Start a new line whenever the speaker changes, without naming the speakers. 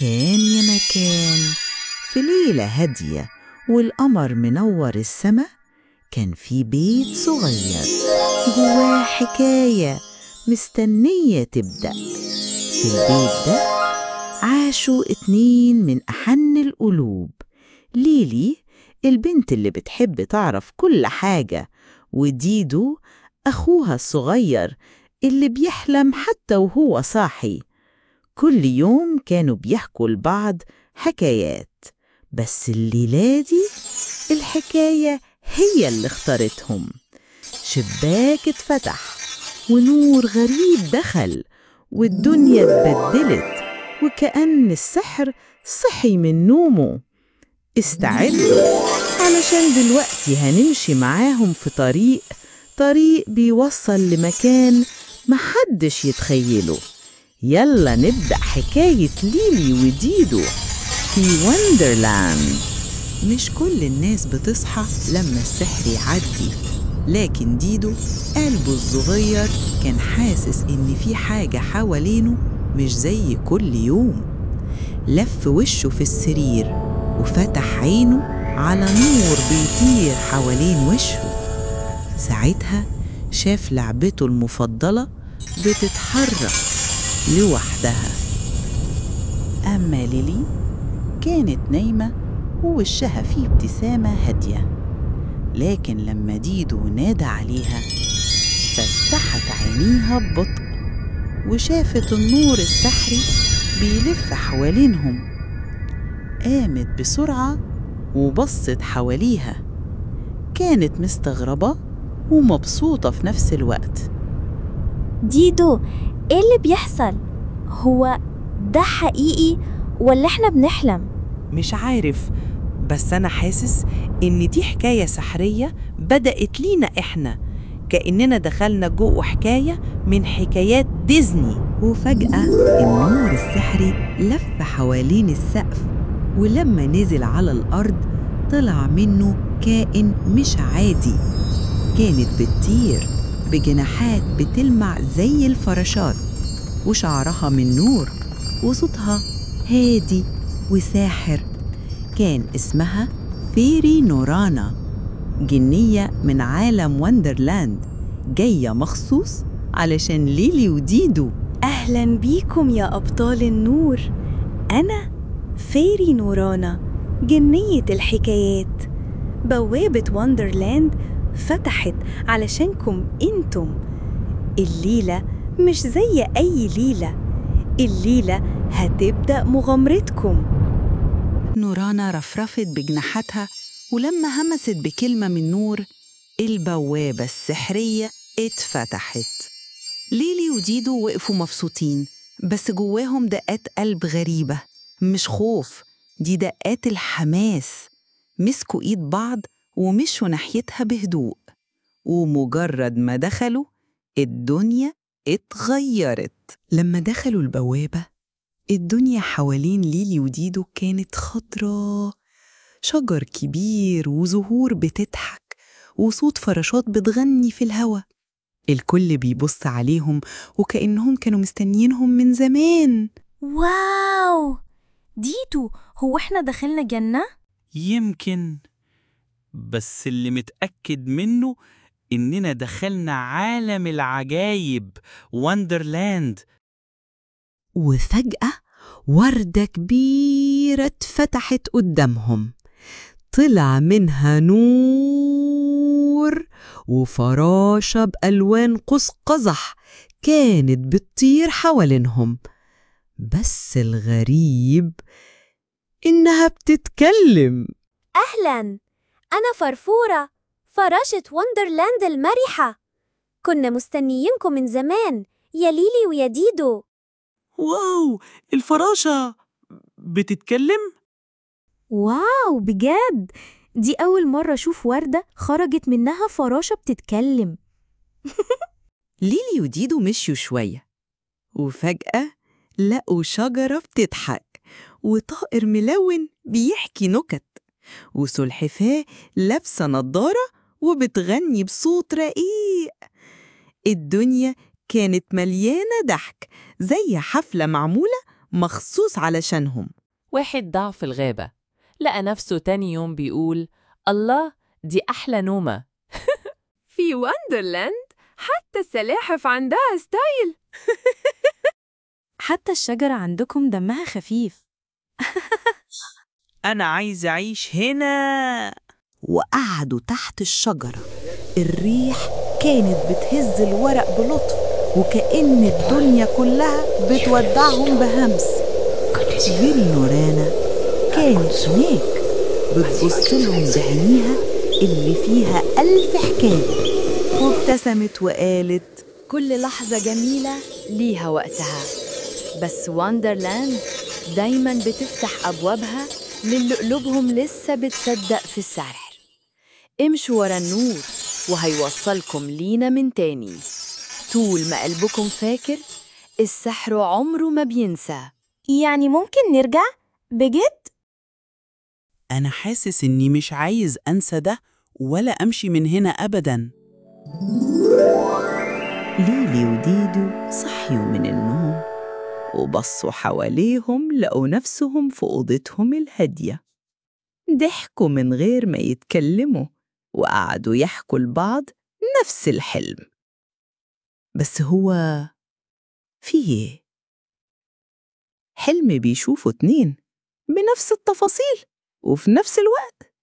كان يا مكان في ليلة هادية والقمر منور السما، كان في بيت صغير جواه حكاية مستنية تبدأ. في البيت ده عاشوا 2 من أحن القلوب، ليلي البنت اللي بتحب تعرف كل حاجة، وديدو أخوها الصغير اللي بيحلم حتى وهو صاحي. كل يوم كانوا بيحكوا لبعض حكايات، بس الليلة دي الحكاية هي اللي اختارتهم. شباك اتفتح ونور غريب دخل، والدنيا اتبدلت وكأن السحر صحي من نومه. استعدوا علشان دلوقتي هنمشي معاهم في طريق بيوصل لمكان محدش يتخيله. يلا نبدأ حكاية ليلي وديدو في وندرلاند. مش كل الناس بتصحى لما السحر يعدي، لكن ديدو قلبه الصغير كان حاسس إن في حاجة حوالينه مش زي كل يوم. لف وشه في السرير وفتح عينه على نور بيطير حوالين وشه. ساعتها شاف لعبته المفضلة بتتحرك لوحدها. أما ليلي كانت نايمة ووشها فيه ابتسامة هادية، لكن لما ديدو نادى عليها فتحت عينيها ببطء وشافت النور السحري بيلف حوالينهم. قامت بسرعة وبصت حواليها، كانت مستغربة ومبسوطة في نفس الوقت.
ديدو، ايه اللي بيحصل؟ هو ده حقيقي ولا احنا بنحلم؟
مش عارف، بس أنا حاسس إن دي حكاية سحرية بدأت لينا إحنا، كأننا دخلنا جوه حكاية من حكايات ديزني.
وفجأة النور السحري لف حوالين السقف، ولما نزل على الأرض طلع منه كائن مش عادي. كانت بتطير بجناحات بتلمع زي الفراشات، وشعرها من نور، وصوتها هادي وساحر. كان اسمها فيري نورانا، جنية من عالم وندرلاند، جاية مخصوص علشان ليلي وديدو.
أهلاً بيكم يا أبطال النور، أنا فيري نورانا، جنية الحكايات. بوابة وندرلاند فتحت علشانكم انتم. الليلة مش زي أي ليلة، الليلة هتبدأ مغامرتكم.
نورانا رفرفت بجناحاتها، ولما همست بكلمة من نور البوابة السحرية اتفتحت. ليلي وديدو وقفوا مبسوطين، بس جواهم دقات قلب غريبة، مش خوف، دي دقات الحماس. مسكوا إيد بعض ومشوا ناحيتها بهدوء، ومجرد ما دخلوا الدنيا اتغيرت. لما دخلوا البوابة الدنيا حوالين ليلي وديدو كانت خضراء، شجر كبير وزهور بتضحك وصوت فراشات بتغني في الهوا. الكل بيبص عليهم وكأنهم كانوا مستنيينهم من زمان.
واو ديدو، هو احنا دخلنا جنة؟
يمكن، بس اللي متأكد منه إننا دخلنا عالم العجايب وندرلاند.
وفجأة وردة كبيرة اتفتحت قدامهم، طلع منها نور وفراشة بألوان قوس قزح كانت بتطير حوالينهم. بس الغريب إنها بتتكلم.
أهلاً، أنا فرفورة، فراشة وندرلاند المرحة. كنا مستنيينكم من زمان يا ليلي ويا ديدو.
واو، الفراشة بتتكلم؟
واو بجد، دي أول مرة أشوف وردة خرجت منها فراشة بتتكلم.
ليلي وديدو مشيوا شوية، وفجأة لقوا شجرة بتضحك، وطائر ملون بيحكي نكت، وسلحفاة لابسة نضارة وبتغني بصوت رقيق. الدنيا كانت مليانة ضحك زي حفلة معمولة مخصوص علشانهم.
واحد ضاع في الغابة، لقى نفسه تاني يوم بيقول الله دي أحلى نومة.
في وندرلاند حتى السلاحف عندها ستايل.
حتى الشجرة عندكم دمها خفيف.
أنا عايز أعيش هنا.
وقعدوا تحت الشجرة. الريح كانت بتهز الورق بلطف، وكأن الدنيا كلها بتودعهم بهمس. فيري نورانا كانت هناك بتبص لهم بعينيها اللي فيها 1000 حكاية، وابتسمت وقالت
كل لحظة جميلة ليها وقتها، بس وندرلاند دايما بتفتح أبوابها للي قلوبهم لسه بتصدق في السحر. امشوا ورا النور وهيوصلكم لينا من تاني. طول ما قلبكم فاكر السحر عمره ما بينسى.
يعني ممكن نرجع؟ بجد؟
أنا حاسس إني مش عايز أنسى ده ولا أمشي من هنا أبداً.
ليلي وديدو صحيوا من النوم وبصوا حواليهم، لقوا نفسهم في أوضتهم الهادية. ضحكوا من غير ما يتكلموا وقعدوا يحكوا لبعض نفس الحلم. بس هو فيه إيه؟ حلم بيشوفوا 2 بنفس التفاصيل وفي نفس الوقت.